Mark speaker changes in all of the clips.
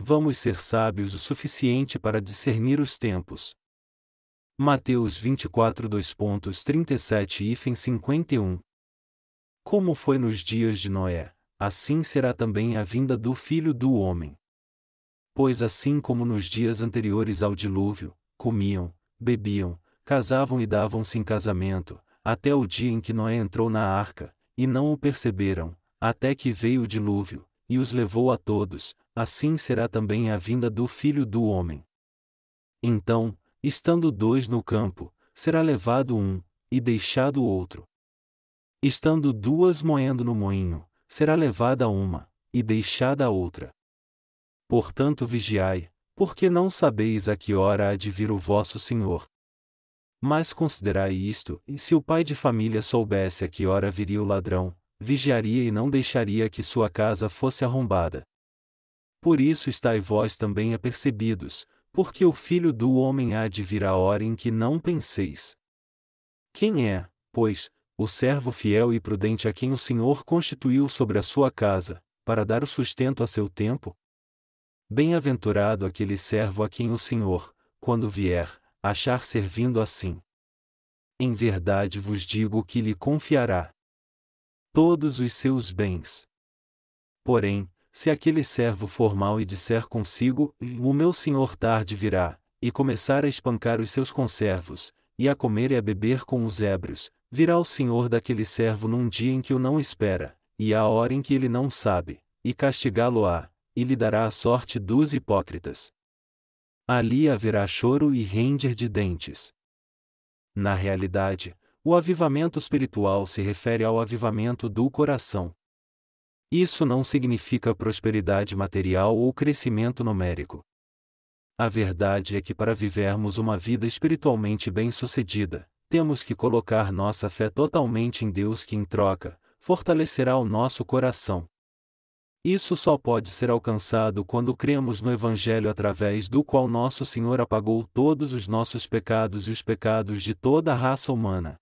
Speaker 1: vamos ser sábios o suficiente para discernir os tempos. Mateus 24 2.37 e 51. Como foi nos dias de Noé, assim será também a vinda do Filho do Homem. Pois assim como nos dias anteriores ao dilúvio, comiam, bebiam, casavam e davam-se em casamento, até o dia em que Noé entrou na arca, e não o perceberam, até que veio o dilúvio, e os levou a todos, assim será também a vinda do Filho do Homem. Então, estando dois no campo, será levado um, e deixado o outro. Estando duas moendo no moinho, será levada uma, e deixada a outra. Portanto vigiai, porque não sabeis a que hora há de vir o vosso Senhor. Mas considerai isto, e se o pai de família soubesse a que hora viria o ladrão, vigiaria e não deixaria que sua casa fosse arrombada. Por isso estai vós também apercebidos, porque o Filho do Homem há de vir a hora em que não penseis. Quem é, pois, o servo fiel e prudente a quem o Senhor constituiu sobre a sua casa, para dar o sustento a seu tempo? Bem-aventurado aquele servo a quem o Senhor, quando vier, achar servindo assim. Em verdade vos digo que lhe confiará todos os seus bens. Porém, se aquele servo for mau e disser consigo, o meu senhor tarde virá, e começar a espancar os seus conservos, e a comer e a beber com os ébrios, virá o senhor daquele servo num dia em que o não espera, e à hora em que ele não sabe, e castigá-lo-á, e lhe dará a sorte dos hipócritas. Ali haverá choro e ranger de dentes. Na realidade, o avivamento espiritual se refere ao avivamento do coração. Isso não significa prosperidade material ou crescimento numérico. A verdade é que para vivermos uma vida espiritualmente bem-sucedida, temos que colocar nossa fé totalmente em Deus que, em troca, fortalecerá o nosso coração. Isso só pode ser alcançado quando cremos no Evangelho através do qual nosso Senhor apagou todos os nossos pecados e os pecados de toda a raça humana.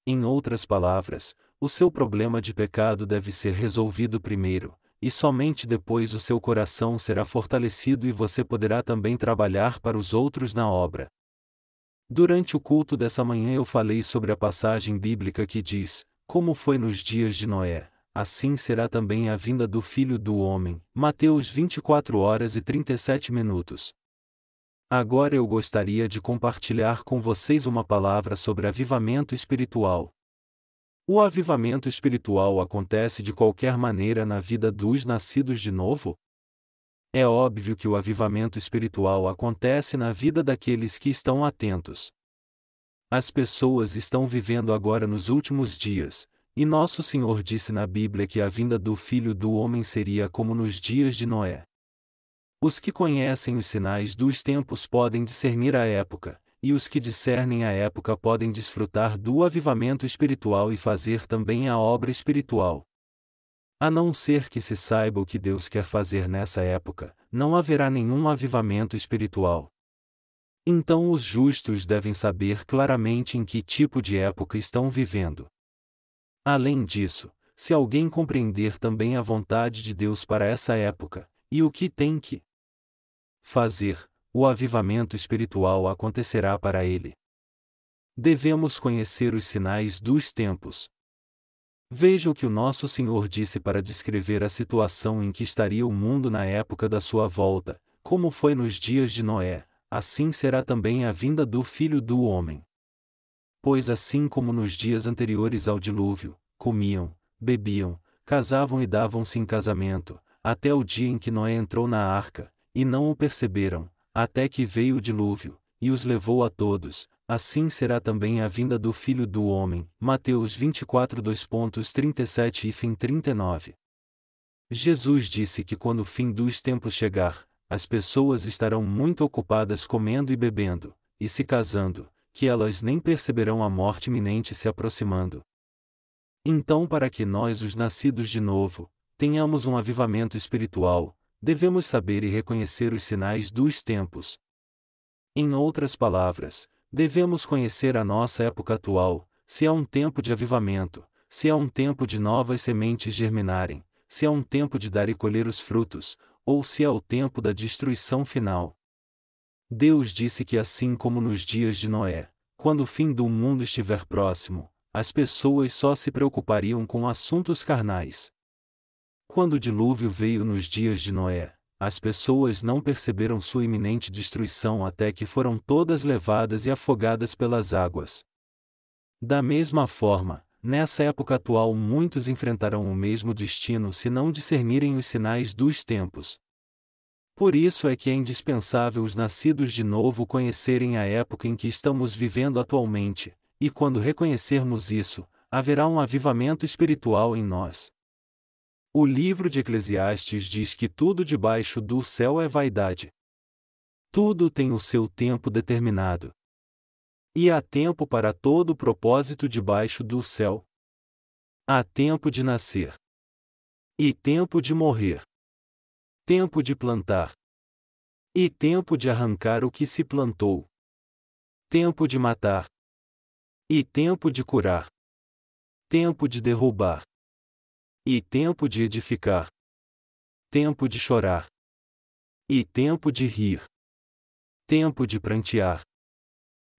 Speaker 1: Em outras palavras, o seu problema de pecado deve ser resolvido primeiro, e somente depois o seu coração será fortalecido e você poderá também trabalhar para os outros na obra. Durante o culto dessa manhã eu falei sobre a passagem bíblica que diz: como foi nos dias de Noé, assim será também a vinda do Filho do Homem. Mateus 24h37. Agora eu gostaria de compartilhar com vocês uma palavra sobre avivamento espiritual. O avivamento espiritual acontece de qualquer maneira na vida dos nascidos de novo? É óbvio que o avivamento espiritual acontece na vida daqueles que estão atentos. As pessoas estão vivendo agora nos últimos dias, e nosso Senhor disse na Bíblia que a vinda do Filho do Homem seria como nos dias de Noé. Os que conhecem os sinais dos tempos podem discernir a época, e os que discernem a época podem desfrutar do avivamento espiritual e fazer também a obra espiritual. A não ser que se saiba o que Deus quer fazer nessa época, não haverá nenhum avivamento espiritual. Então os justos devem saber claramente em que tipo de época estão vivendo. Além disso, se alguém compreender também a vontade de Deus para essa época, e o que tem que fazer, o avivamento espiritual acontecerá para ele. Devemos conhecer os sinais dos tempos. Veja o que o nosso Senhor disse para descrever a situação em que estaria o mundo na época da sua volta: como foi nos dias de Noé, assim será também a vinda do Filho do Homem. Pois assim como nos dias anteriores ao dilúvio, comiam, bebiam, casavam e davam-se em casamento, até o dia em que Noé entrou na arca, e não o perceberam, até que veio o dilúvio, e os levou a todos, assim será também a vinda do Filho do Homem. Mateus 24 2.37 e 39. Jesus disse que quando o fim dos tempos chegar, as pessoas estarão muito ocupadas comendo e bebendo, e se casando, que elas nem perceberão a morte iminente se aproximando. Então, para que nós, os nascidos de novo, tenhamos um avivamento espiritual, devemos saber e reconhecer os sinais dos tempos. Em outras palavras, devemos conhecer a nossa época atual, se é um tempo de avivamento, se é um tempo de novas sementes germinarem, se é um tempo de dar e colher os frutos, ou se é o tempo da destruição final. Deus disse que assim como nos dias de Noé, quando o fim do mundo estiver próximo, as pessoas só se preocupariam com assuntos carnais. Quando o dilúvio veio nos dias de Noé, as pessoas não perceberam sua iminente destruição até que foram todas levadas e afogadas pelas águas. Da mesma forma, nessa época atual muitos enfrentarão o mesmo destino se não discernirem os sinais dos tempos. Por isso é que é indispensável os nascidos de novo conhecerem a época em que estamos vivendo atualmente, e quando reconhecermos isso, haverá um avivamento espiritual em nós. O livro de Eclesiastes diz que tudo debaixo do céu é vaidade. Tudo tem o seu tempo determinado. E há tempo para todo o propósito debaixo do céu. Há tempo de nascer. E tempo de morrer. Tempo de plantar. E tempo de arrancar o que se plantou. Tempo de matar. E tempo de curar. Tempo de derrubar. E tempo de edificar. Tempo de chorar. E tempo de rir. Tempo de prantear.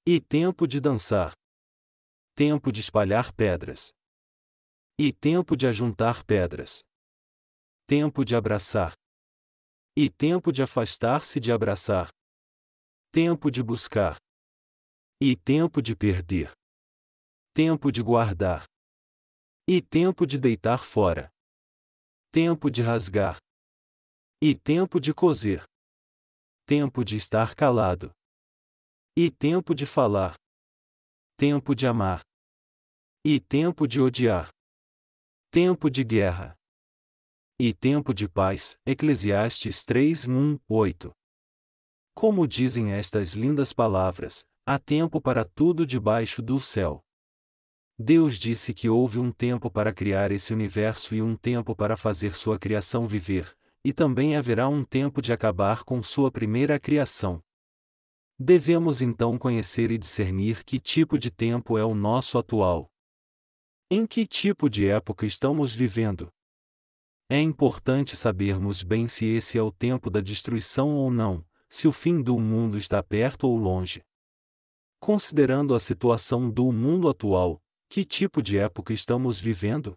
Speaker 1: E tempo de dançar. Tempo de espalhar pedras. E tempo de ajuntar pedras. Tempo de abraçar. E tempo de afastar-se de abraçar. Tempo de buscar. E tempo de perder. Tempo de guardar. E tempo de deitar fora. Tempo de rasgar. E tempo de coser. Tempo de estar calado. E tempo de falar. Tempo de amar. E tempo de odiar. Tempo de guerra. E tempo de paz. Eclesiastes 3:1-8. Como dizem estas lindas palavras, há tempo para tudo debaixo do céu. Deus disse que houve um tempo para criar esse universo e um tempo para fazer sua criação viver, e também haverá um tempo de acabar com sua primeira criação. Devemos então conhecer e discernir que tipo de tempo é o nosso atual. Em que tipo de época estamos vivendo? É importante sabermos bem se esse é o tempo da destruição ou não, se o fim do mundo está perto ou longe. Considerando a situação do mundo atual, que tipo de época estamos vivendo?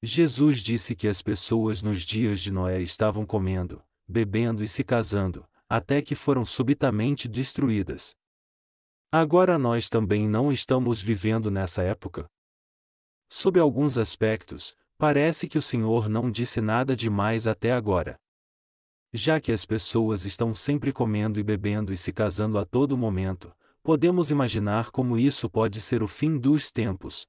Speaker 1: Jesus disse que as pessoas nos dias de Noé estavam comendo, bebendo e se casando, até que foram subitamente destruídas. Agora nós também não estamos vivendo nessa época? Sob alguns aspectos, parece que o Senhor não disse nada demais até agora. Já que as pessoas estão sempre comendo e bebendo e se casando a todo momento, podemos imaginar como isso pode ser o fim dos tempos.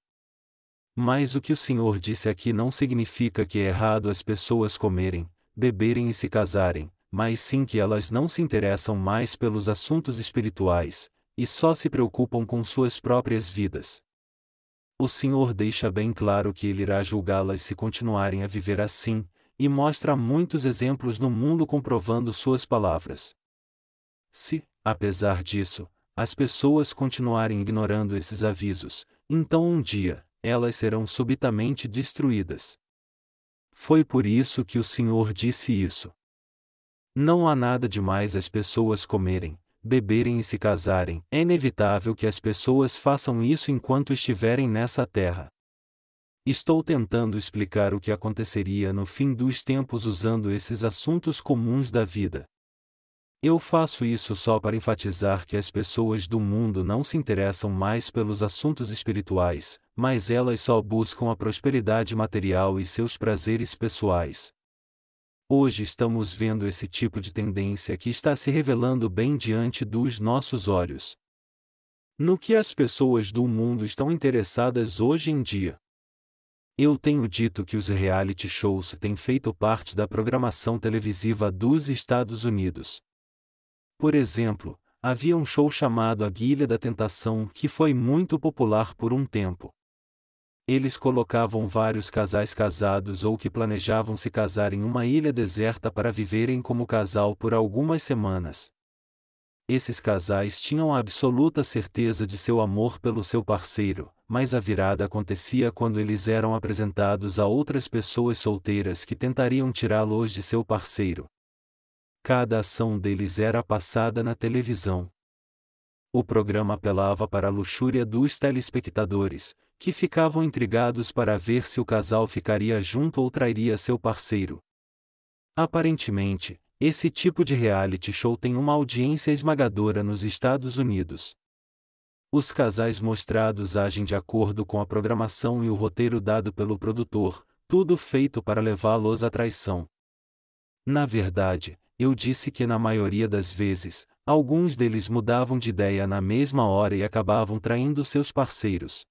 Speaker 1: Mas o que o Senhor disse aqui não significa que é errado as pessoas comerem, beberem e se casarem, mas sim que elas não se interessam mais pelos assuntos espirituais, e só se preocupam com suas próprias vidas. O Senhor deixa bem claro que Ele irá julgá-las se continuarem a viver assim, e mostra muitos exemplos no mundo comprovando suas palavras. Se, apesar disso, as pessoas continuarem ignorando esses avisos, então um dia, elas serão subitamente destruídas. Foi por isso que o Senhor disse isso. Não há nada demais as pessoas comerem, beberem e se casarem. É inevitável que as pessoas façam isso enquanto estiverem nessa terra. Estou tentando explicar o que aconteceria no fim dos tempos usando esses assuntos comuns da vida. Eu faço isso só para enfatizar que as pessoas do mundo não se interessam mais pelos assuntos espirituais, mas elas só buscam a prosperidade material e seus prazeres pessoais. Hoje estamos vendo esse tipo de tendência que está se revelando bem diante dos nossos olhos. No que as pessoas do mundo estão interessadas hoje em dia? Eu tenho dito que os reality shows têm feito parte da programação televisiva dos Estados Unidos. Por exemplo, havia um show chamado A Ilha da Tentação que foi muito popular por um tempo. Eles colocavam vários casais casados ou que planejavam se casar em uma ilha deserta para viverem como casal por algumas semanas. Esses casais tinham a absoluta certeza de seu amor pelo seu parceiro, mas a virada acontecia quando eles eram apresentados a outras pessoas solteiras que tentariam tirá-los de seu parceiro. cada ação deles era passada na televisão. O programa apelava para a luxúria dos telespectadores, que ficavam intrigados para ver se o casal ficaria junto ou trairia seu parceiro. Aparentemente, esse tipo de reality show tem uma audiência esmagadora nos Estados Unidos. Os casais mostrados agem de acordo com a programação e o roteiro dado pelo produtor, tudo feito para levá-los à traição. Na verdade, eu disse que na maioria das vezes, alguns deles mudavam de ideia na mesma hora e acabavam traindo seus parceiros.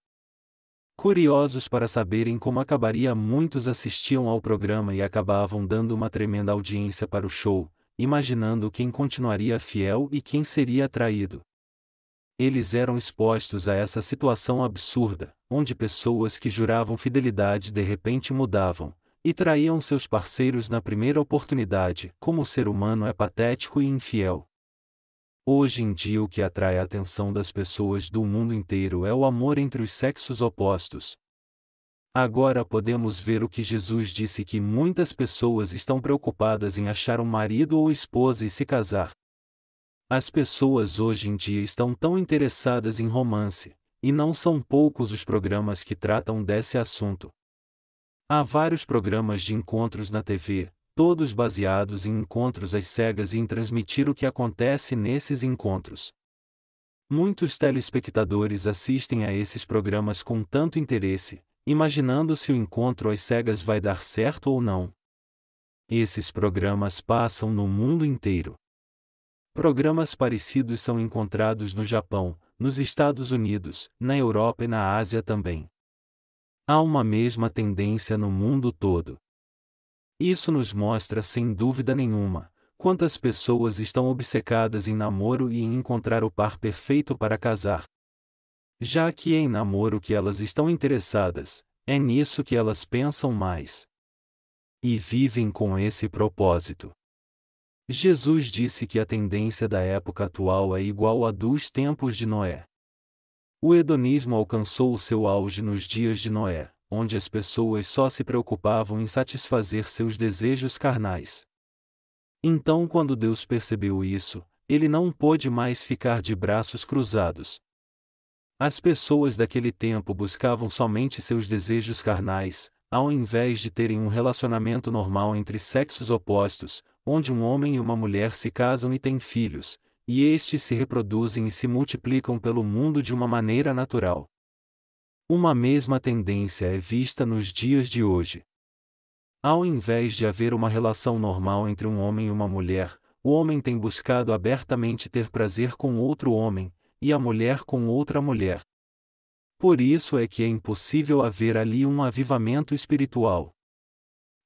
Speaker 1: Curiosos para saberem como acabaria, muitos assistiam ao programa e acabavam dando uma tremenda audiência para o show, imaginando quem continuaria fiel e quem seria traído. Eles eram expostos a essa situação absurda, onde pessoas que juravam fidelidade de repente mudavam, e traíam seus parceiros na primeira oportunidade. Como o ser humano é patético e infiel. Hoje em dia o que atrai a atenção das pessoas do mundo inteiro é o amor entre os sexos opostos. Agora podemos ver o que Jesus disse, que muitas pessoas estão preocupadas em achar um marido ou esposa e se casar. As pessoas hoje em dia estão tão interessadas em romance, e não são poucos os programas que tratam desse assunto. Há vários programas de encontros na TV, todos baseados em encontros às cegas e em transmitir o que acontece nesses encontros. Muitos telespectadores assistem a esses programas com tanto interesse, imaginando se o encontro às cegas vai dar certo ou não. Esses programas passam no mundo inteiro. Programas parecidos são encontrados no Japão, nos Estados Unidos, na Europa e na Ásia também. Há uma mesma tendência no mundo todo. Isso nos mostra sem dúvida nenhuma quantas pessoas estão obcecadas em namoro e em encontrar o par perfeito para casar. Já que é em namoro que elas estão interessadas, é nisso que elas pensam mais. E vivem com esse propósito. Jesus disse que a tendência da época atual é igual à dos tempos de Noé. O hedonismo alcançou o seu auge nos dias de Noé, onde as pessoas só se preocupavam em satisfazer seus desejos carnais. Então, quando Deus percebeu isso, ele não pôde mais ficar de braços cruzados. As pessoas daquele tempo buscavam somente seus desejos carnais, ao invés de terem um relacionamento normal entre sexos opostos, onde um homem e uma mulher se casam e têm filhos, e estes se reproduzem e se multiplicam pelo mundo de uma maneira natural. Uma mesma tendência é vista nos dias de hoje. Ao invés de haver uma relação normal entre um homem e uma mulher, o homem tem buscado abertamente ter prazer com outro homem, e a mulher com outra mulher. Por isso é que é impossível haver ali um avivamento espiritual.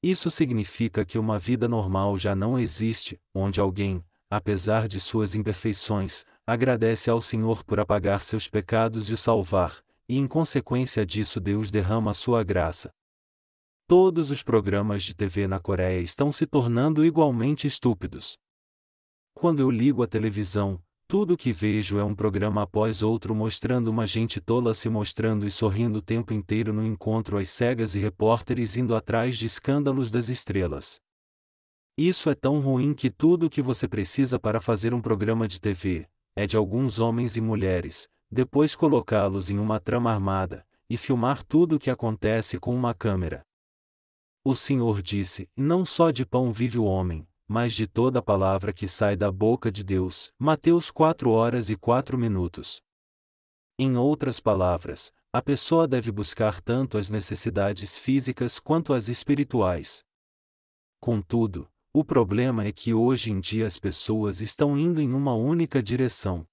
Speaker 1: Isso significa que uma vida normal já não existe, onde alguém, apesar de suas imperfeições, agradece ao Senhor por apagar seus pecados e o salvar, e em consequência disso Deus derrama sua graça. Todos os programas de TV na Coreia estão se tornando igualmente estúpidos. Quando eu ligo a televisão, tudo o que vejo é um programa após outro mostrando uma gente tola se mostrando e sorrindo o tempo inteiro no encontro às cegas e repórteres indo atrás de escândalos das estrelas. Isso é tão ruim que tudo o que você precisa para fazer um programa de TV é de alguns homens e mulheres, depois colocá-los em uma trama armada, e filmar tudo o que acontece com uma câmera. O Senhor disse: não só de pão vive o homem, mas de toda palavra que sai da boca de Deus. Mateus 4h04. Em outras palavras, a pessoa deve buscar tanto as necessidades físicas quanto as espirituais. Contudo, o problema é que hoje em dia as pessoas estão indo em uma única direção.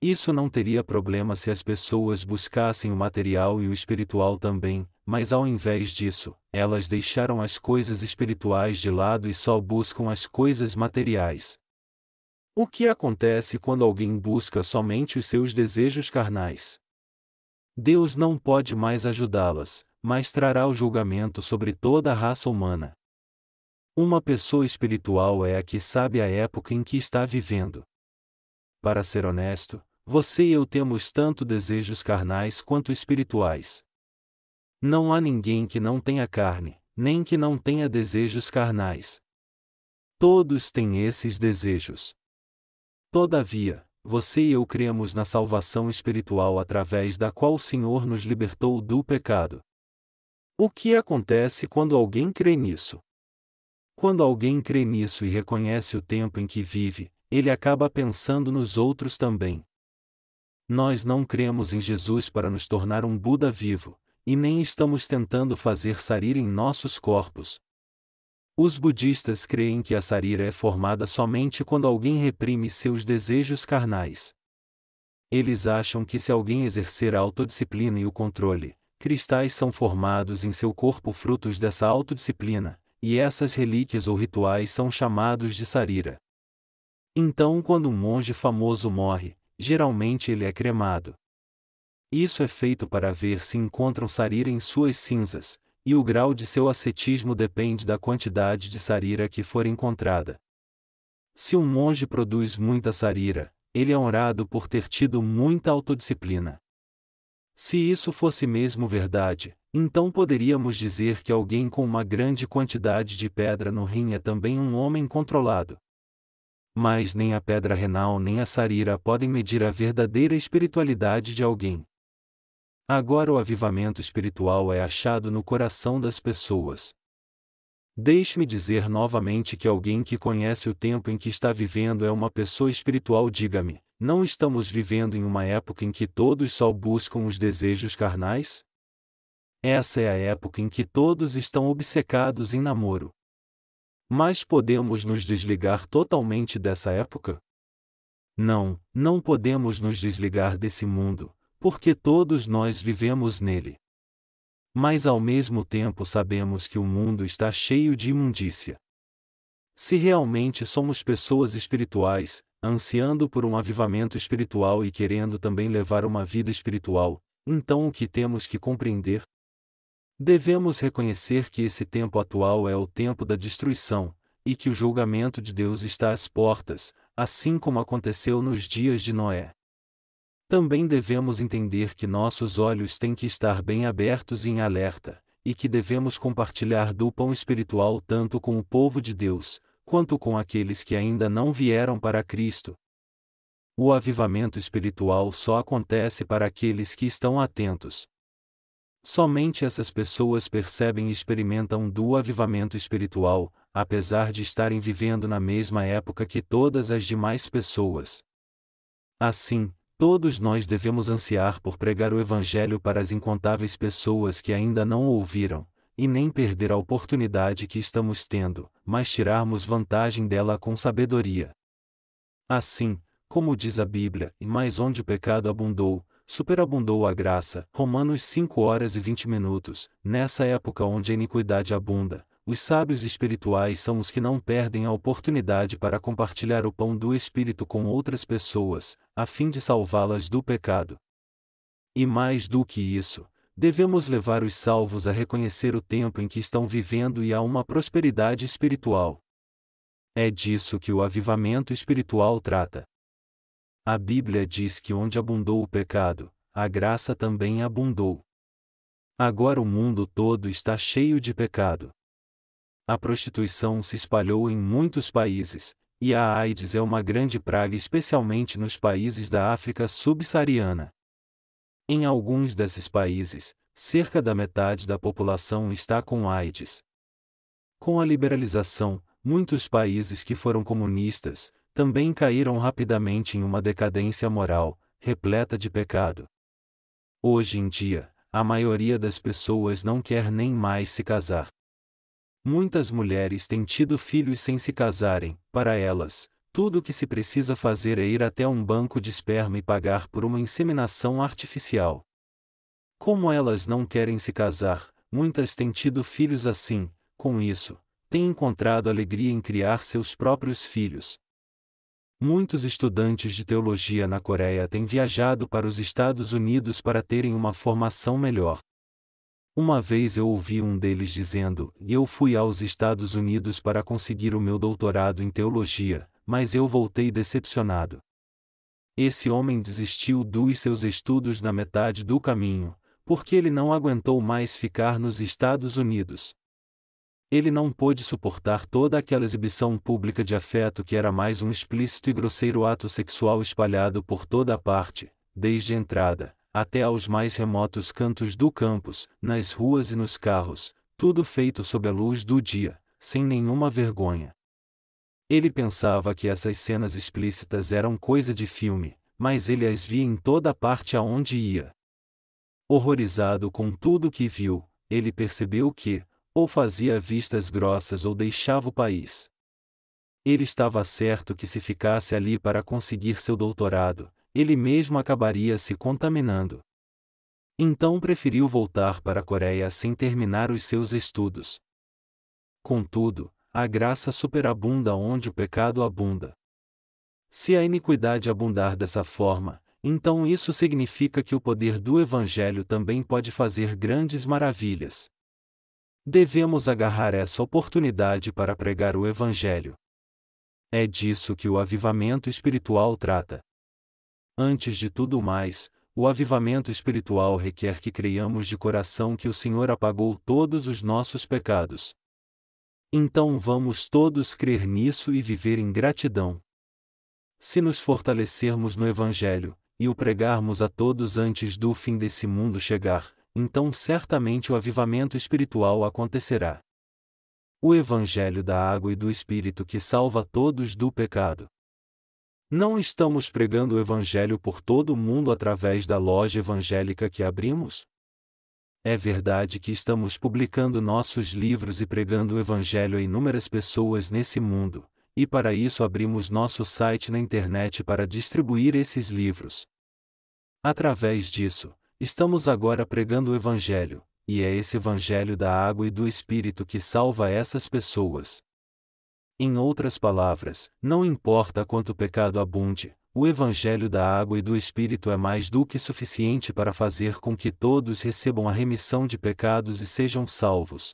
Speaker 1: Isso não teria problema se as pessoas buscassem o material e o espiritual também, mas ao invés disso, elas deixaram as coisas espirituais de lado e só buscam as coisas materiais. O que acontece quando alguém busca somente os seus desejos carnais? Deus não pode mais ajudá-las, mas trará o julgamento sobre toda a raça humana. Uma pessoa espiritual é a que sabe a época em que está vivendo. Para ser honesto, você e eu temos tanto desejos carnais quanto espirituais. Não há ninguém que não tenha carne, nem que não tenha desejos carnais. Todos têm esses desejos. Todavia, você e eu cremos na salvação espiritual através da qual o Senhor nos libertou do pecado. O que acontece quando alguém crê nisso? Quando alguém crê nisso e reconhece o tempo em que vive, ele acaba pensando nos outros também. Nós não cremos em Jesus para nos tornar um Buda vivo, e nem estamos tentando fazer sarira em nossos corpos. Os budistas creem que a sarira é formada somente quando alguém reprime seus desejos carnais. Eles acham que se alguém exercer a autodisciplina e o controle, cristais são formados em seu corpo frutos dessa autodisciplina, e essas relíquias ou rituais são chamados de sarira. Então, quando um monge famoso morre, geralmente ele é cremado. Isso é feito para ver se encontram sarira em suas cinzas, e o grau de seu ascetismo depende da quantidade de sarira que for encontrada. Se um monge produz muita sarira, ele é honrado por ter tido muita autodisciplina. Se isso fosse mesmo verdade, então poderíamos dizer que alguém com uma grande quantidade de pedra no rim é também um homem controlado. Mas nem a pedra renal nem a sarira podem medir a verdadeira espiritualidade de alguém. Agora o avivamento espiritual é achado no coração das pessoas. Deixe-me dizer novamente que alguém que conhece o tempo em que está vivendo é uma pessoa espiritual. Diga-me, não estamos vivendo em uma época em que todos só buscam os desejos carnais? Essa é a época em que todos estão obcecados em namoro. Mas podemos nos desligar totalmente dessa época? Não, não podemos nos desligar desse mundo, porque todos nós vivemos nele. Mas ao mesmo tempo sabemos que o mundo está cheio de imundícia. Se realmente somos pessoas espirituais, ansiando por um avivamento espiritual e querendo também levar uma vida espiritual, então o que temos que compreender? Devemos reconhecer que esse tempo atual é o tempo da destruição, e que o julgamento de Deus está às portas, assim como aconteceu nos dias de Noé. Também devemos entender que nossos olhos têm que estar bem abertos e em alerta, e que devemos compartilhar do pão espiritual tanto com o povo de Deus, quanto com aqueles que ainda não vieram para Cristo. O avivamento espiritual só acontece para aqueles que estão atentos. Somente essas pessoas percebem e experimentam do avivamento espiritual, apesar de estarem vivendo na mesma época que todas as demais pessoas. Assim, todos nós devemos ansiar por pregar o Evangelho para as incontáveis pessoas que ainda não o ouviram, e nem perder a oportunidade que estamos tendo, mas tirarmos vantagem dela com sabedoria. Assim, como diz a Bíblia, e mais onde o pecado abundou, superabundou a graça. Romanos 5h20. Nessa época onde a iniquidade abunda, os sábios espirituais são os que não perdem a oportunidade para compartilhar o pão do Espírito com outras pessoas, a fim de salvá-las do pecado. E mais do que isso, devemos levar os salvos a reconhecer o tempo em que estão vivendo e a uma prosperidade espiritual. É disso que o avivamento espiritual trata. A Bíblia diz que onde abundou o pecado, a graça também abundou. Agora o mundo todo está cheio de pecado. A prostituição se espalhou em muitos países, e a AIDS é uma grande praga especialmente nos países da África subsaariana. Em alguns desses países, cerca da metade da população está com AIDS. Com a liberalização, muitos países que foram comunistas, também caíram rapidamente em uma decadência moral, repleta de pecado. Hoje em dia, a maioria das pessoas não quer nem mais se casar. Muitas mulheres têm tido filhos sem se casarem. Para elas, tudo o que se precisa fazer é ir até um banco de esperma e pagar por uma inseminação artificial. Como elas não querem se casar, muitas têm tido filhos assim. Com isso, têm encontrado alegria em criar seus próprios filhos. Muitos estudantes de teologia na Coreia têm viajado para os Estados Unidos para terem uma formação melhor. Uma vez eu ouvi um deles dizendo: "Eu fui aos Estados Unidos para conseguir o meu doutorado em teologia, mas eu voltei decepcionado." Esse homem desistiu dos seus estudos na metade do caminho, porque ele não aguentou mais ficar nos Estados Unidos. Ele não pôde suportar toda aquela exibição pública de afeto que era mais um explícito e grosseiro ato sexual espalhado por toda a parte, desde a entrada, até aos mais remotos cantos do campus, nas ruas e nos carros, tudo feito sob a luz do dia, sem nenhuma vergonha. Ele pensava que essas cenas explícitas eram coisa de filme, mas ele as via em toda parte aonde ia. Horrorizado com tudo que viu, ele percebeu que, ou fazia vistas grossas ou deixava o país. Ele estava certo que se ficasse ali para conseguir seu doutorado, ele mesmo acabaria se contaminando. Então preferiu voltar para a Coreia sem terminar os seus estudos. Contudo, a graça superabunda onde o pecado abunda. Se a iniquidade abundar dessa forma, então isso significa que o poder do Evangelho também pode fazer grandes maravilhas. Devemos agarrar essa oportunidade para pregar o Evangelho. É disso que o avivamento espiritual trata. Antes de tudo mais, o avivamento espiritual requer que creiamos de coração que o Senhor apagou todos os nossos pecados. Então vamos todos crer nisso e viver em gratidão. Se nos fortalecermos no Evangelho, e o pregarmos a todos antes do fim desse mundo chegar, então certamente o avivamento espiritual acontecerá. O Evangelho da água e do Espírito que salva todos do pecado. Não estamos pregando o Evangelho por todo o mundo através da loja evangélica que abrimos? É verdade que estamos publicando nossos livros e pregando o Evangelho a inúmeras pessoas nesse mundo, e para isso abrimos nosso site na internet para distribuir esses livros. Através disso, estamos agora pregando o Evangelho, e é esse Evangelho da água e do Espírito que salva essas pessoas. Em outras palavras, não importa quanto pecado abunde, o Evangelho da água e do Espírito é mais do que suficiente para fazer com que todos recebam a remissão de pecados e sejam salvos.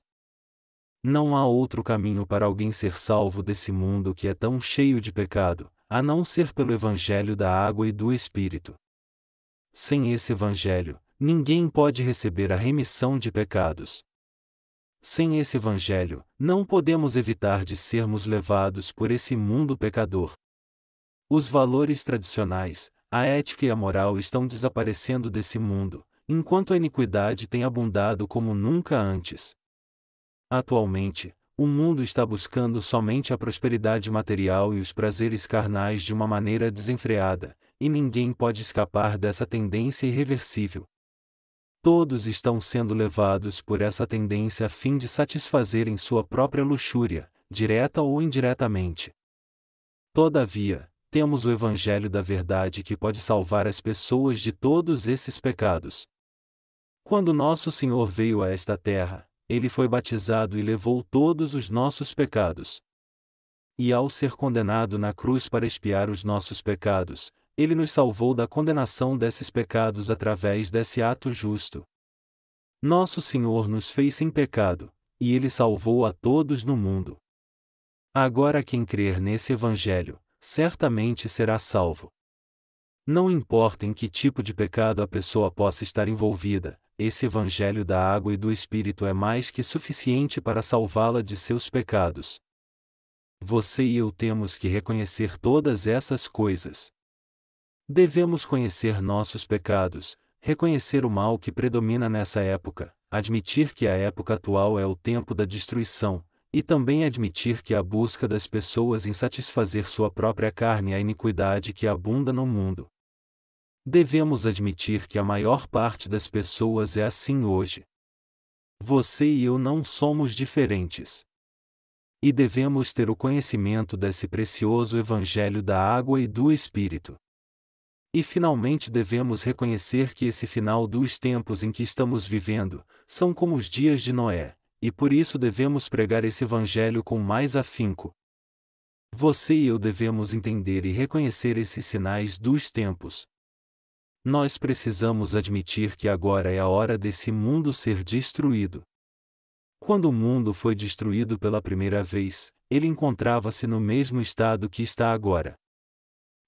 Speaker 1: Não há outro caminho para alguém ser salvo desse mundo que é tão cheio de pecado, a não ser pelo Evangelho da água e do Espírito. Sem esse Evangelho, ninguém pode receber a remissão de pecados. Sem esse Evangelho, não podemos evitar de sermos levados por esse mundo pecador. Os valores tradicionais, a ética e a moral estão desaparecendo desse mundo, enquanto a iniquidade tem abundado como nunca antes. Atualmente, o mundo está buscando somente a prosperidade material e os prazeres carnais de uma maneira desenfreada, e ninguém pode escapar dessa tendência irreversível. Todos estão sendo levados por essa tendência a fim de satisfazerem sua própria luxúria, direta ou indiretamente. Todavia, temos o Evangelho da verdade que pode salvar as pessoas de todos esses pecados. Quando nosso Senhor veio a esta terra, Ele foi batizado e levou todos os nossos pecados. E ao ser condenado na cruz para expiar os nossos pecados, Ele nos salvou da condenação desses pecados através desse ato justo. Nosso Senhor nos fez sem pecado, e Ele salvou a todos no mundo. Agora quem crer nesse Evangelho, certamente será salvo. Não importa em que tipo de pecado a pessoa possa estar envolvida, esse Evangelho da água e do Espírito é mais que suficiente para salvá-la de seus pecados. Você e eu temos que reconhecer todas essas coisas. Devemos conhecer nossos pecados, reconhecer o mal que predomina nessa época, admitir que a época atual é o tempo da destruição, e também admitir que a busca das pessoas em satisfazer sua própria carne é a iniquidade que abunda no mundo. Devemos admitir que a maior parte das pessoas é assim hoje. Você e eu não somos diferentes. E devemos ter o conhecimento desse precioso Evangelho da água e do Espírito. E finalmente devemos reconhecer que esse final dos tempos em que estamos vivendo, são como os dias de Noé, e por isso devemos pregar esse Evangelho com mais afinco. Você e eu devemos entender e reconhecer esses sinais dos tempos. Nós precisamos admitir que agora é a hora desse mundo ser destruído. Quando o mundo foi destruído pela primeira vez, ele encontrava-se no mesmo estado que está agora.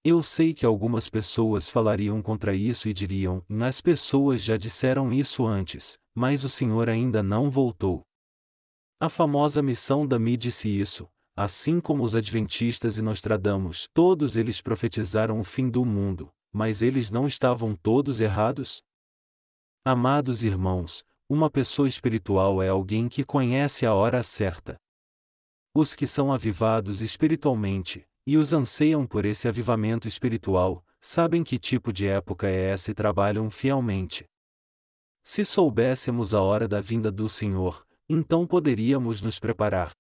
Speaker 1: Eu sei que algumas pessoas falariam contra isso e diriam: as pessoas já disseram isso antes, mas o Senhor ainda não voltou. A famosa missão da Mi disse isso, assim como os adventistas e Nostradamus, todos eles profetizaram o fim do mundo, mas eles não estavam todos errados? Amados irmãos, uma pessoa espiritual é alguém que conhece a hora certa. Os que são avivados espiritualmente, e os anseiam por esse avivamento espiritual, sabem que tipo de época é essa e trabalham fielmente. Se soubéssemos a hora da vinda do Senhor, então poderíamos nos preparar.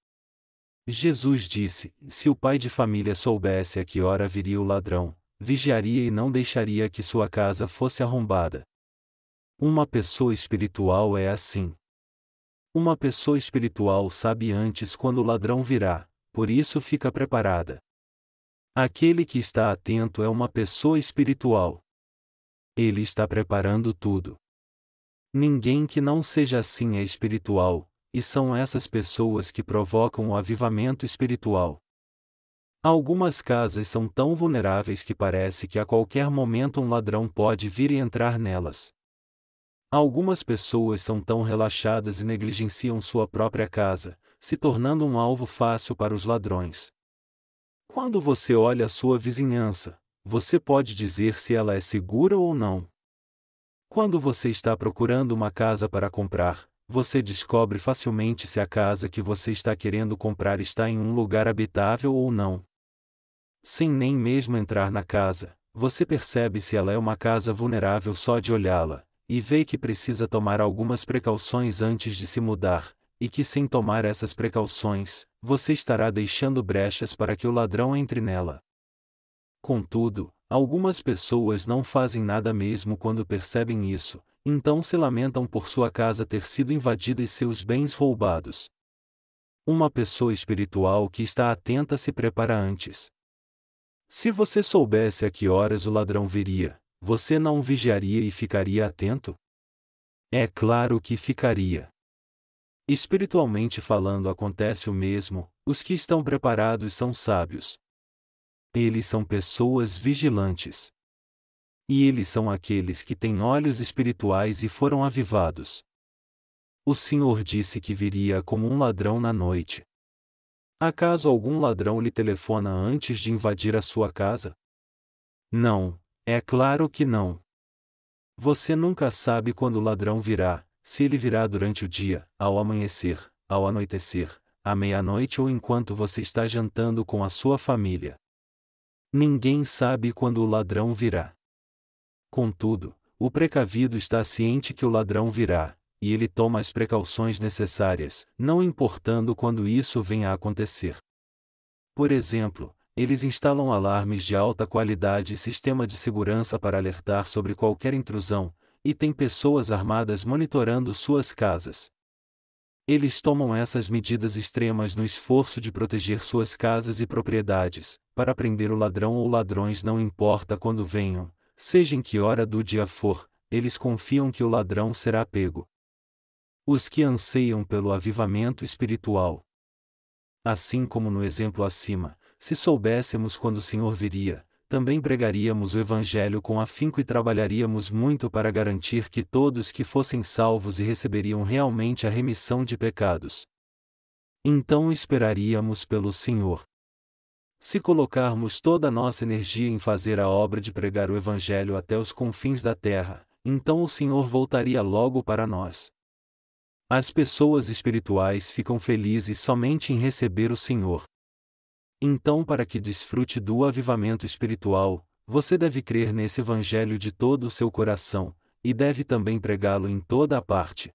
Speaker 1: Jesus disse: se o pai de família soubesse a que hora viria o ladrão, vigiaria e não deixaria que sua casa fosse arrombada. Uma pessoa espiritual é assim. Uma pessoa espiritual sabe antes quando o ladrão virá, por isso fica preparada. Aquele que está atento é uma pessoa espiritual. Ele está preparando tudo. Ninguém que não seja assim é espiritual, e são essas pessoas que provocam o avivamento espiritual. Algumas casas são tão vulneráveis que parece que a qualquer momento um ladrão pode vir e entrar nelas. Algumas pessoas são tão relaxadas e negligenciam sua própria casa, se tornando um alvo fácil para os ladrões. Quando você olha a sua vizinhança, você pode dizer se ela é segura ou não. Quando você está procurando uma casa para comprar, você descobre facilmente se a casa que você está querendo comprar está em um lugar habitável ou não. Sem nem mesmo entrar na casa, você percebe se ela é uma casa vulnerável só de olhá-la, e vê que precisa tomar algumas precauções antes de se mudar, e que sem tomar essas precauções, você estará deixando brechas para que o ladrão entre nela. Contudo, algumas pessoas não fazem nada mesmo quando percebem isso, então se lamentam por sua casa ter sido invadida e seus bens roubados. Uma pessoa espiritual que está atenta se prepara antes. Se você soubesse a que horas o ladrão viria, você não vigiaria e ficaria atento? É claro que ficaria. Espiritualmente falando acontece o mesmo, os que estão preparados são sábios. Eles são pessoas vigilantes. E eles são aqueles que têm olhos espirituais e foram avivados. O Senhor disse que viria como um ladrão na noite. Acaso algum ladrão lhe telefona antes de invadir a sua casa? Não, é claro que não. Você nunca sabe quando o ladrão virá, se ele virá durante o dia, ao amanhecer, ao anoitecer, à meia-noite ou enquanto você está jantando com a sua família. Ninguém sabe quando o ladrão virá. Contudo, o precavido está ciente que o ladrão virá, e ele toma as precauções necessárias, não importando quando isso venha a acontecer. Por exemplo, eles instalam alarmes de alta qualidade e sistema de segurança para alertar sobre qualquer intrusão, e têm pessoas armadas monitorando suas casas. Eles tomam essas medidas extremas no esforço de proteger suas casas e propriedades, para prender o ladrão ou ladrões não importa quando venham, seja em que hora do dia for, eles confiam que o ladrão será pego. Os que anseiam pelo avivamento espiritual. Assim como no exemplo acima, se soubéssemos quando o Senhor viria, também pregaríamos o Evangelho com afinco e trabalharíamos muito para garantir que todos que fossem salvos e receberiam realmente a remissão de pecados. Então esperaríamos pelo Senhor. Se colocarmos toda a nossa energia em fazer a obra de pregar o Evangelho até os confins da terra, então o Senhor voltaria logo para nós. As pessoas espirituais ficam felizes somente em receber o Senhor. Então, para que desfrute do avivamento espiritual, você deve crer nesse Evangelho de todo o seu coração, e deve também pregá-lo em toda a parte.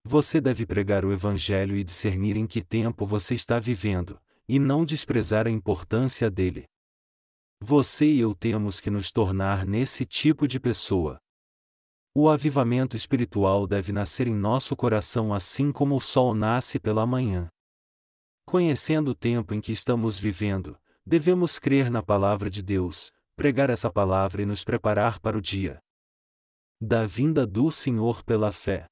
Speaker 1: Você deve pregar o Evangelho e discernir em que tempo você está vivendo, e não desprezar a importância dele. Você e eu temos que nos tornar nesse tipo de pessoa. O avivamento espiritual deve nascer em nosso coração assim como o sol nasce pela manhã. Conhecendo o tempo em que estamos vivendo, devemos crer na palavra de Deus, pregar essa palavra e nos preparar para o dia da vinda do Senhor pela fé.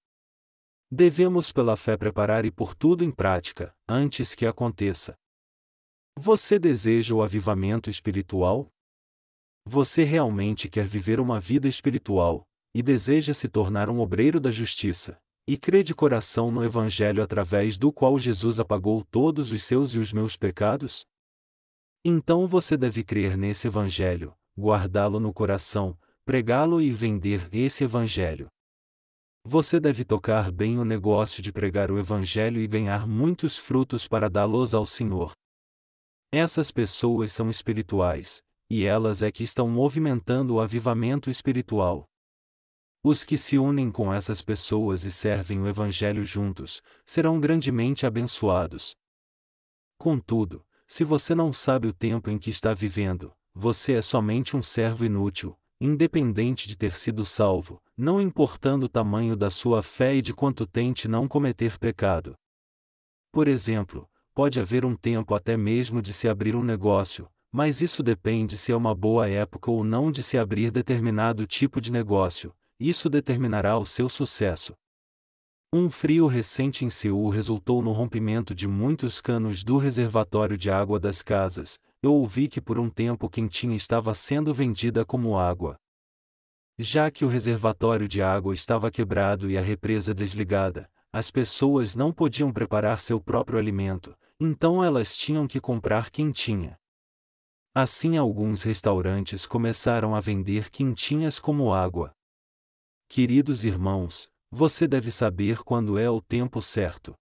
Speaker 1: Devemos pela fé preparar e pôr tudo em prática, antes que aconteça. Você deseja o avivamento espiritual? Você realmente quer viver uma vida espiritual, e deseja se tornar um obreiro da justiça, e crê de coração no Evangelho através do qual Jesus apagou todos os seus e os meus pecados? Então você deve crer nesse Evangelho, guardá-lo no coração, pregá-lo e vender esse Evangelho. Você deve tocar bem o negócio de pregar o Evangelho e ganhar muitos frutos para dá-los ao Senhor. Essas pessoas são espirituais, e elas é que estão movimentando o avivamento espiritual. Os que se unem com essas pessoas e servem o Evangelho juntos, serão grandemente abençoados. Contudo, se você não sabe o tempo em que está vivendo, você é somente um servo inútil, independente de ter sido salvo, não importando o tamanho da sua fé e de quanto tente não cometer pecado. Por exemplo, pode haver um tempo até mesmo de se abrir um negócio, mas isso depende se é uma boa época ou não de se abrir determinado tipo de negócio. Isso determinará o seu sucesso. Um frio recente em Seul resultou no rompimento de muitos canos do reservatório de água das casas. Eu ouvi que por um tempo quentinha estava sendo vendida como água. Já que o reservatório de água estava quebrado e a represa desligada, as pessoas não podiam preparar seu próprio alimento, então elas tinham que comprar quentinha. Assim alguns restaurantes começaram a vender quentinhas como água. Queridos irmãos, você deve saber quando é o tempo certo.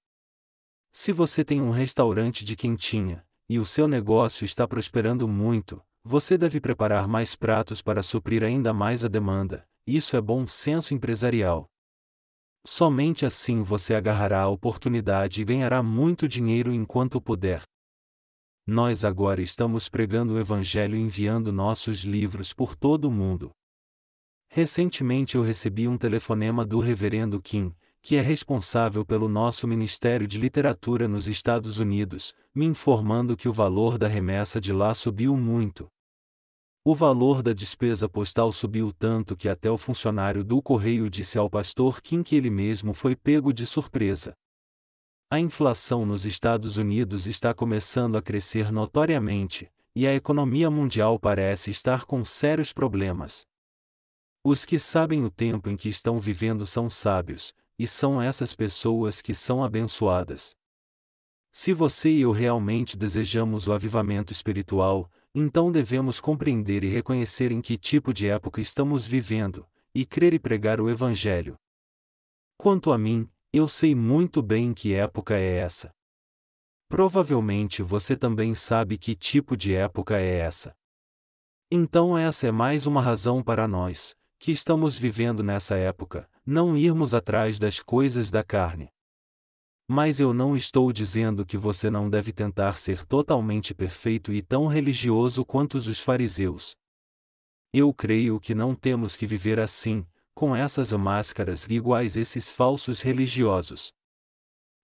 Speaker 1: Se você tem um restaurante de quentinha, e o seu negócio está prosperando muito, você deve preparar mais pratos para suprir ainda mais a demanda. Isso é bom senso empresarial. Somente assim você agarrará a oportunidade e ganhará muito dinheiro enquanto puder. Nós agora estamos pregando o Evangelho e enviando nossos livros por todo o mundo. Recentemente eu recebi um telefonema do Reverendo Kim, que é responsável pelo nosso Ministério de Literatura nos Estados Unidos, me informando que o valor da remessa de lá subiu muito. O valor da despesa postal subiu tanto que até o funcionário do correio disse ao pastor Kim que ele mesmo foi pego de surpresa. A inflação nos Estados Unidos está começando a crescer notoriamente, e a economia mundial parece estar com sérios problemas. Os que sabem o tempo em que estão vivendo são sábios, e são essas pessoas que são abençoadas. Se você e eu realmente desejamos o avivamento espiritual, então devemos compreender e reconhecer em que tipo de época estamos vivendo, e crer e pregar o Evangelho. Quanto a mim, eu sei muito bem que época é essa. Provavelmente você também sabe que tipo de época é essa. Então essa é mais uma razão para nós, que estamos vivendo nessa época, não irmos atrás das coisas da carne. Mas eu não estou dizendo que você não deve tentar ser totalmente perfeito e tão religioso quanto os fariseus. Eu creio que não temos que viver assim, com essas máscaras iguais esses falsos religiosos.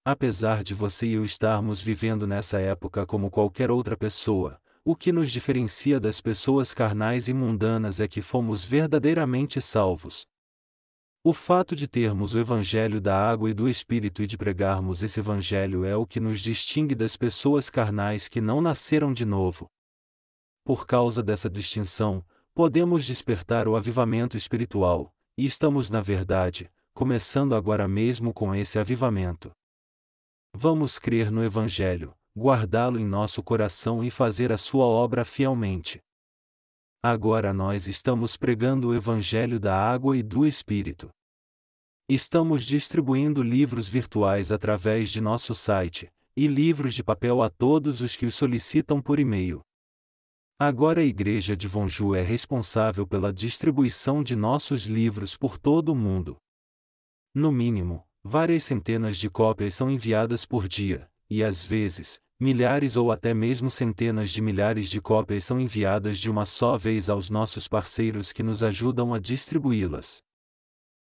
Speaker 1: Apesar de você e eu estarmos vivendo nessa época como qualquer outra pessoa, o que nos diferencia das pessoas carnais e mundanas é que fomos verdadeiramente salvos. O fato de termos o Evangelho da água e do Espírito e de pregarmos esse Evangelho é o que nos distingue das pessoas carnais que não nasceram de novo. Por causa dessa distinção, podemos despertar o avivamento espiritual, e estamos na verdade, começando agora mesmo com esse avivamento. Vamos crer no Evangelho, guardá-lo em nosso coração e fazer a sua obra fielmente. Agora nós estamos pregando o Evangelho da água e do Espírito. Estamos distribuindo livros virtuais através de nosso site, e livros de papel a todos os que os solicitam por e-mail. Agora a Igreja de Vonju é responsável pela distribuição de nossos livros por todo o mundo. No mínimo, várias centenas de cópias são enviadas por dia, e às vezes, milhares ou até mesmo centenas de milhares de cópias são enviadas de uma só vez aos nossos parceiros que nos ajudam a distribuí-las.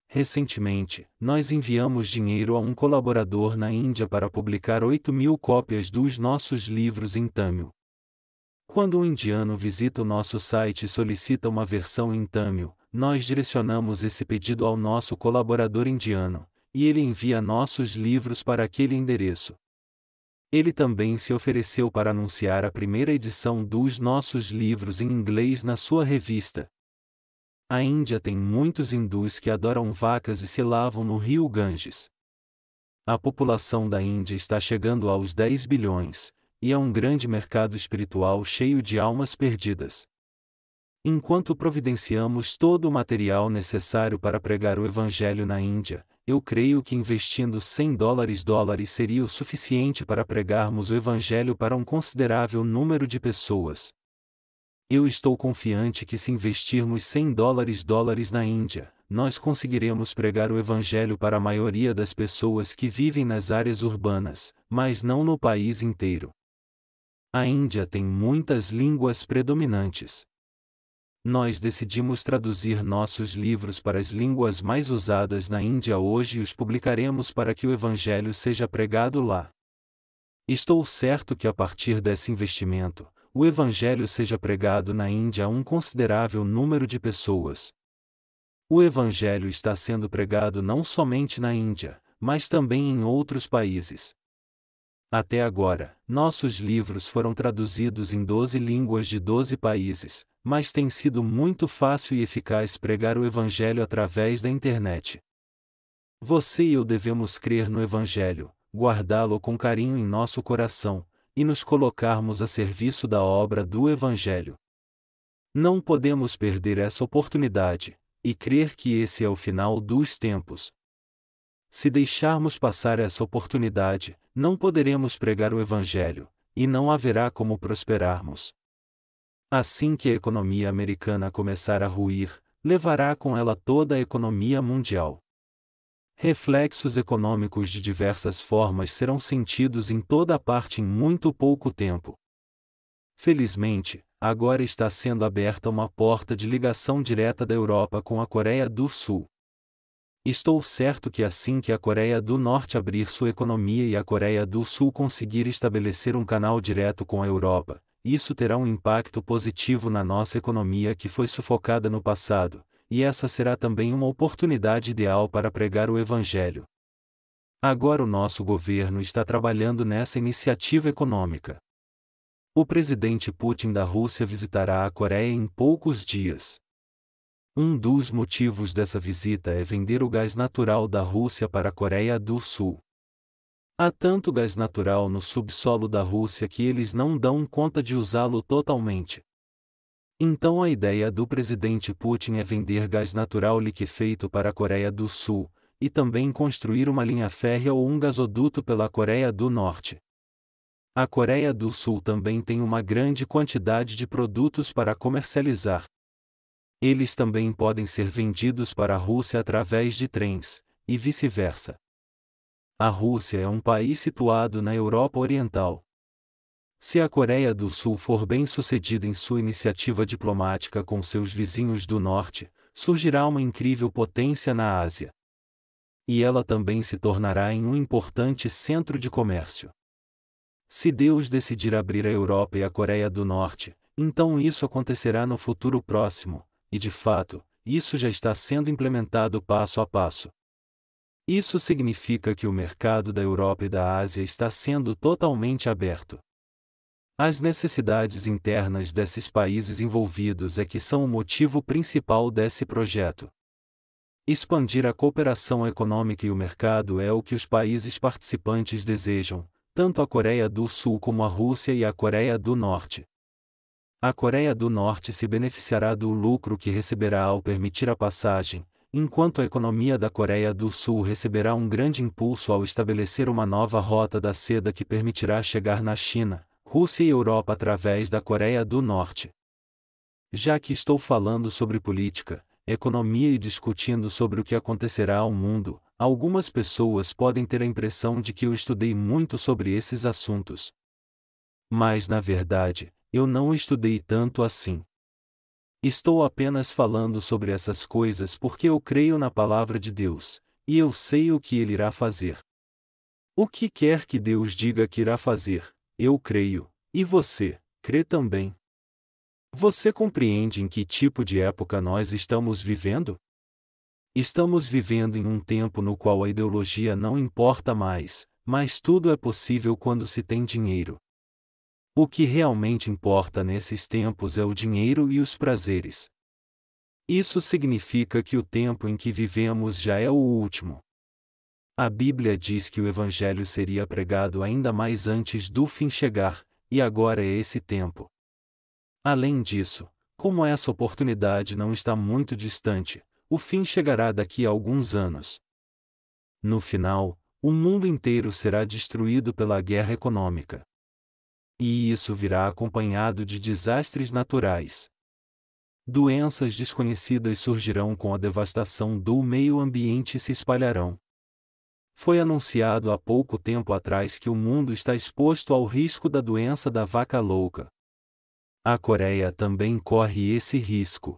Speaker 1: Recentemente, nós enviamos dinheiro a um colaborador na Índia para publicar 8.000 cópias dos nossos livros em Tâmil. Quando um indiano visita o nosso site e solicita uma versão em Tâmil, nós direcionamos esse pedido ao nosso colaborador indiano, e ele envia nossos livros para aquele endereço. Ele também se ofereceu para anunciar a primeira edição dos nossos livros em inglês na sua revista. A Índia tem muitos hindus que adoram vacas e se lavam no rio Ganges. A população da Índia está chegando aos 10 bilhões, e é um grande mercado espiritual cheio de almas perdidas. Enquanto providenciamos todo o material necessário para pregar o Evangelho na Índia, eu creio que investindo $100 seria o suficiente para pregarmos o Evangelho para um considerável número de pessoas. Eu estou confiante que se investirmos $100 na Índia, nós conseguiremos pregar o Evangelho para a maioria das pessoas que vivem nas áreas urbanas, mas não no país inteiro. A Índia tem muitas línguas predominantes. Nós decidimos traduzir nossos livros para as línguas mais usadas na Índia hoje e os publicaremos para que o Evangelho seja pregado lá. Estou certo que a partir desse investimento, o Evangelho seja pregado na Índia a um considerável número de pessoas. O Evangelho está sendo pregado não somente na Índia, mas também em outros países. Até agora, nossos livros foram traduzidos em 12 línguas de 12 países, mas tem sido muito fácil e eficaz pregar o Evangelho através da internet. Você e eu devemos crer no Evangelho, guardá-lo com carinho em nosso coração, e nos colocarmos a serviço da obra do Evangelho. Não podemos perder essa oportunidade, e crer que esse é o final dos tempos. Se deixarmos passar essa oportunidade, não poderemos pregar o Evangelho, e não haverá como prosperarmos. Assim que a economia americana começar a ruir, levará com ela toda a economia mundial. Reflexos econômicos de diversas formas serão sentidos em toda parte em muito pouco tempo. Felizmente, agora está sendo aberta uma porta de ligação direta da Europa com a Coreia do Sul. Estou certo que assim que a Coreia do Norte abrir sua economia e a Coreia do Sul conseguir estabelecer um canal direto com a Europa, isso terá um impacto positivo na nossa economia que foi sufocada no passado, e essa será também uma oportunidade ideal para pregar o Evangelho. Agora o nosso governo está trabalhando nessa iniciativa econômica. O presidente Putin da Rússia visitará a Coreia em poucos dias. Um dos motivos dessa visita é vender o gás natural da Rússia para a Coreia do Sul. Há tanto gás natural no subsolo da Rússia que eles não dão conta de usá-lo totalmente. Então a ideia do presidente Putin é vender gás natural liquefeito para a Coreia do Sul, e também construir uma linha férrea ou um gasoduto pela Coreia do Norte. A Coreia do Sul também tem uma grande quantidade de produtos para comercializar. Eles também podem ser vendidos para a Rússia através de trens, e vice-versa. A Rússia é um país situado na Europa Oriental. Se a Coreia do Sul for bem-sucedida em sua iniciativa diplomática com seus vizinhos do Norte, surgirá uma incrível potência na Ásia. E ela também se tornará em um importante centro de comércio. Se Deus decidir abrir a Europa e a Coreia do Norte, então isso acontecerá no futuro próximo. E de fato, isso já está sendo implementado passo a passo. Isso significa que o mercado da Europa e da Ásia está sendo totalmente aberto. As necessidades internas desses países envolvidos é que são o motivo principal desse projeto. Expandir a cooperação econômica e o mercado é o que os países participantes desejam, tanto a Coreia do Sul como a Rússia e a Coreia do Norte. A Coreia do Norte se beneficiará do lucro que receberá ao permitir a passagem, enquanto a economia da Coreia do Sul receberá um grande impulso ao estabelecer uma nova rota da seda que permitirá chegar na China, Rússia e Europa através da Coreia do Norte. Já que estou falando sobre política, economia e discutindo sobre o que acontecerá ao mundo, algumas pessoas podem ter a impressão de que eu estudei muito sobre esses assuntos. Mas na verdade, eu não estudei tanto assim. Estou apenas falando sobre essas coisas porque eu creio na palavra de Deus, e eu sei o que Ele irá fazer. O que quer que Deus diga que irá fazer, eu creio, e você, crê também. Você compreende em que tipo de época nós estamos vivendo? Estamos vivendo em um tempo no qual a ideologia não importa mais, mas tudo é possível quando se tem dinheiro. O que realmente importa nesses tempos é o dinheiro e os prazeres. Isso significa que o tempo em que vivemos já é o último. A Bíblia diz que o Evangelho seria pregado ainda mais antes do fim chegar, e agora é esse tempo. Além disso, como essa oportunidade não está muito distante, o fim chegará daqui a alguns anos. No final, o mundo inteiro será destruído pela guerra econômica. E isso virá acompanhado de desastres naturais. Doenças desconhecidas surgirão com a devastação do meio ambiente e se espalharão. Foi anunciado há pouco tempo atrás que o mundo está exposto ao risco da doença da vaca louca. A Coreia também corre esse risco.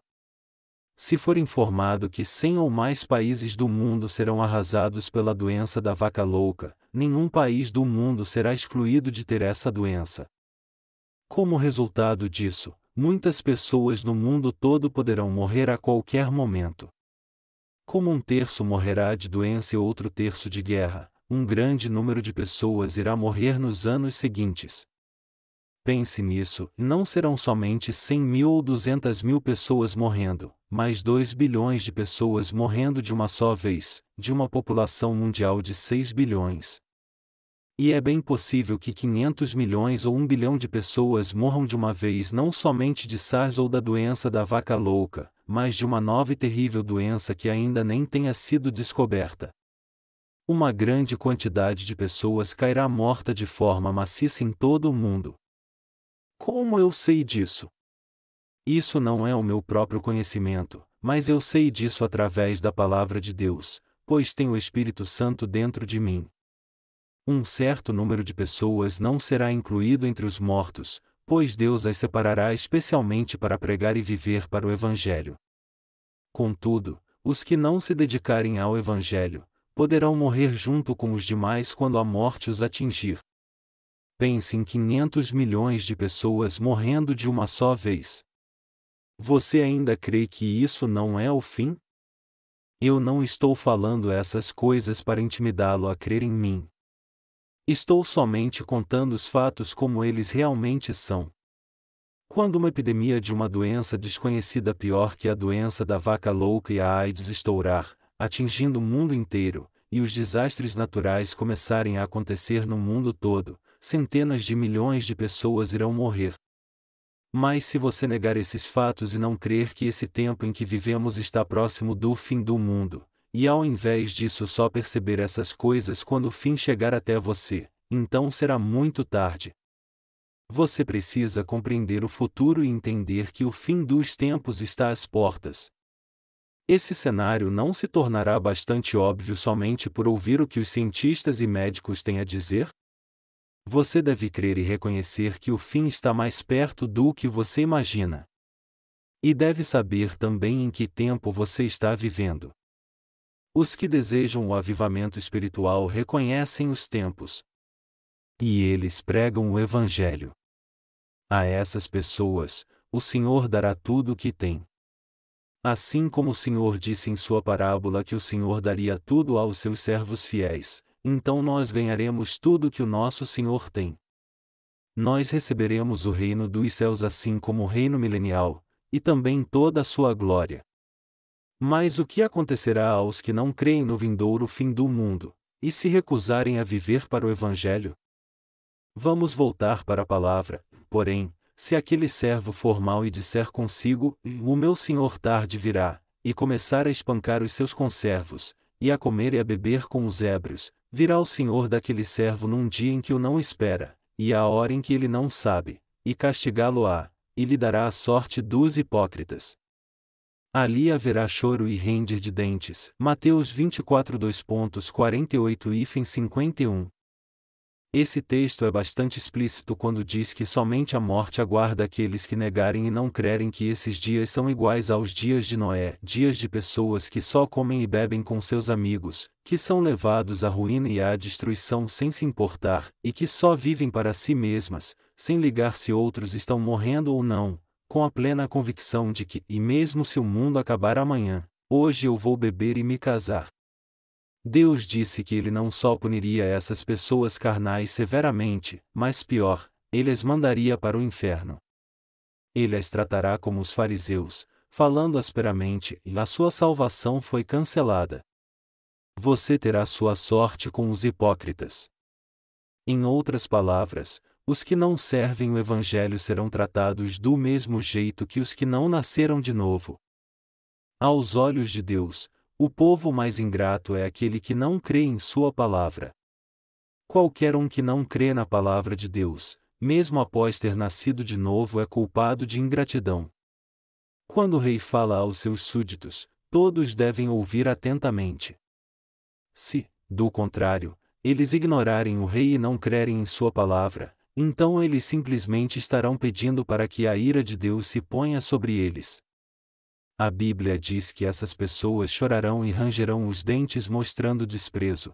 Speaker 1: Se for informado que 100 ou mais países do mundo serão arrasados pela doença da vaca louca, nenhum país do mundo será excluído de ter essa doença. Como resultado disso, muitas pessoas no mundo todo poderão morrer a qualquer momento. Como um terço morrerá de doença e outro terço de guerra, um grande número de pessoas irá morrer nos anos seguintes. Pense nisso, não serão somente 100 mil ou 200 mil pessoas morrendo, mas 2 bilhões de pessoas morrendo de uma só vez, de uma população mundial de 6 bilhões. E é bem possível que 500 milhões ou 1 bilhão de pessoas morram de uma vez não somente de SARS ou da doença da vaca louca, mas de uma nova e terrível doença que ainda nem tenha sido descoberta. Uma grande quantidade de pessoas cairá morta de forma maciça em todo o mundo. Como eu sei disso? Isso não é o meu próprio conhecimento, mas eu sei disso através da palavra de Deus, pois tenho o Espírito Santo dentro de mim. Um certo número de pessoas não será incluído entre os mortos, pois Deus as separará especialmente para pregar e viver para o Evangelho. Contudo, os que não se dedicarem ao Evangelho, poderão morrer junto com os demais quando a morte os atingir. Pense em 500 milhões de pessoas morrendo de uma só vez. Você ainda crê que isso não é o fim? Eu não estou falando essas coisas para intimidá-lo a crer em mim. Estou somente contando os fatos como eles realmente são. Quando uma epidemia de uma doença desconhecida pior que a doença da vaca louca e a AIDS estourar, atingindo o mundo inteiro, e os desastres naturais começarem a acontecer no mundo todo, centenas de milhões de pessoas irão morrer. Mas se você negar esses fatos e não crer que esse tempo em que vivemos está próximo do fim do mundo, e ao invés disso só perceber essas coisas quando o fim chegar até você, então será muito tarde. Você precisa compreender o futuro e entender que o fim dos tempos está às portas. Esse cenário não se tornará bastante óbvio somente por ouvir o que os cientistas e médicos têm a dizer? Você deve crer e reconhecer que o fim está mais perto do que você imagina. E deve saber também em que tempo você está vivendo. Os que desejam o avivamento espiritual reconhecem os tempos. E eles pregam o Evangelho. A essas pessoas, o Senhor dará tudo o que tem. Assim como o Senhor disse em sua parábola que o Senhor daria tudo aos seus servos fiéis, então nós ganharemos tudo que o nosso Senhor tem. Nós receberemos o reino dos céus assim como o reino milenial, e também toda a sua glória. Mas o que acontecerá aos que não creem no vindouro fim do mundo, e se recusarem a viver para o Evangelho? Vamos voltar para a palavra, porém, se aquele servo for mau e disser consigo, o meu senhor tarde virá, e começar a espancar os seus conservos, e a comer e a beber com os ébrios, virá o senhor daquele servo num dia em que o não espera, e à hora em que ele não sabe, e castigá-lo-á, e lhe dará a sorte dos hipócritas. Ali haverá choro e ranger de dentes. Mateus 24 2.48 e 51. Esse texto é bastante explícito quando diz que somente a morte aguarda aqueles que negarem e não crerem que esses dias são iguais aos dias de Noé, dias de pessoas que só comem e bebem com seus amigos, que são levados à ruína e à destruição sem se importar, e que só vivem para si mesmas, sem ligar se outros estão morrendo ou não, com a plena convicção de que, e mesmo se o mundo acabar amanhã, hoje eu vou beber e me casar. Deus disse que Ele não só puniria essas pessoas carnais severamente, mas pior, Ele as mandaria para o inferno. Ele as tratará como os fariseus, falando asperamente, e a sua salvação foi cancelada. Você terá sua sorte com os hipócritas. Em outras palavras, os que não servem o Evangelho serão tratados do mesmo jeito que os que não nasceram de novo. Aos olhos de Deus, o povo mais ingrato é aquele que não crê em sua palavra. Qualquer um que não crê na palavra de Deus, mesmo após ter nascido de novo, é culpado de ingratidão. Quando o rei fala aos seus súditos, todos devem ouvir atentamente. Se, do contrário, eles ignorarem o rei e não crerem em sua palavra, então eles simplesmente estarão pedindo para que a ira de Deus se ponha sobre eles. A Bíblia diz que essas pessoas chorarão e rangerão os dentes mostrando desprezo.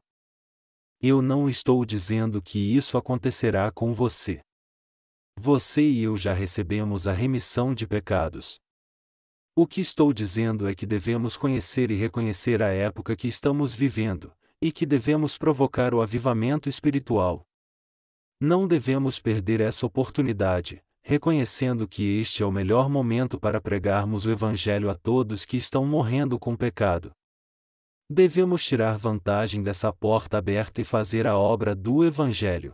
Speaker 1: Eu não estou dizendo que isso acontecerá com você. Você e eu já recebemos a remissão de pecados. O que estou dizendo é que devemos conhecer e reconhecer a época que estamos vivendo, e que devemos provocar o avivamento espiritual. Não devemos perder essa oportunidade, reconhecendo que este é o melhor momento para pregarmos o Evangelho a todos que estão morrendo com pecado. Devemos tirar vantagem dessa porta aberta e fazer a obra do Evangelho.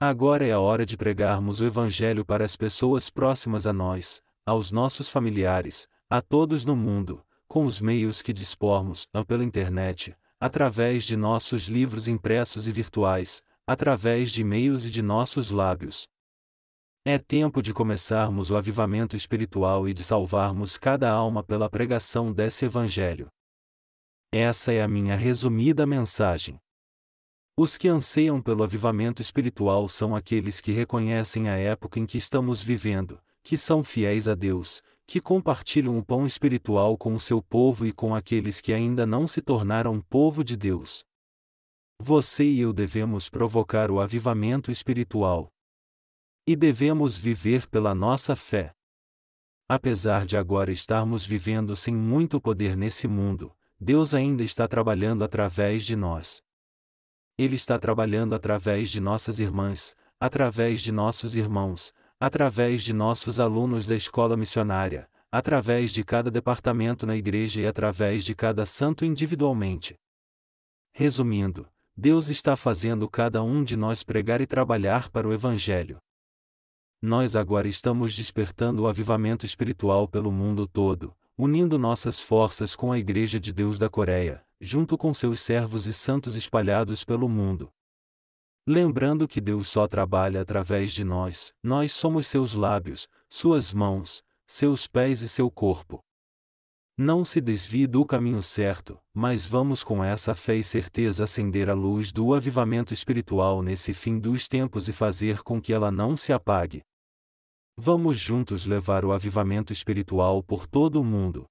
Speaker 1: Agora é a hora de pregarmos o Evangelho para as pessoas próximas a nós, aos nossos familiares, a todos no mundo, com os meios que dispormos, pela internet, através de nossos livros impressos e virtuais, através de e-mails e de nossos lábios. É tempo de começarmos o avivamento espiritual e de salvarmos cada alma pela pregação desse Evangelho. Essa é a minha resumida mensagem. Os que anseiam pelo avivamento espiritual são aqueles que reconhecem a época em que estamos vivendo, que são fiéis a Deus, que compartilham o pão espiritual com o seu povo e com aqueles que ainda não se tornaram povo de Deus. Você e eu devemos provocar o avivamento espiritual. E devemos viver pela nossa fé. Apesar de agora estarmos vivendo sem muito poder nesse mundo, Deus ainda está trabalhando através de nós. Ele está trabalhando através de nossas irmãs, através de nossos irmãos, através de nossos alunos da escola missionária, através de cada departamento na igreja e através de cada santo individualmente. Resumindo, Deus está fazendo cada um de nós pregar e trabalhar para o Evangelho. Nós agora estamos despertando o avivamento espiritual pelo mundo todo, unindo nossas forças com a Igreja de Deus da Coreia, junto com seus servos e santos espalhados pelo mundo. Lembrando que Deus só trabalha através de nós, nós somos seus lábios, suas mãos, seus pés e seu corpo. Não se desvie do caminho certo, mas vamos com essa fé e certeza acender a luz do avivamento espiritual nesse fim dos tempos e fazer com que ela não se apague. Vamos juntos levar o avivamento espiritual por todo o mundo.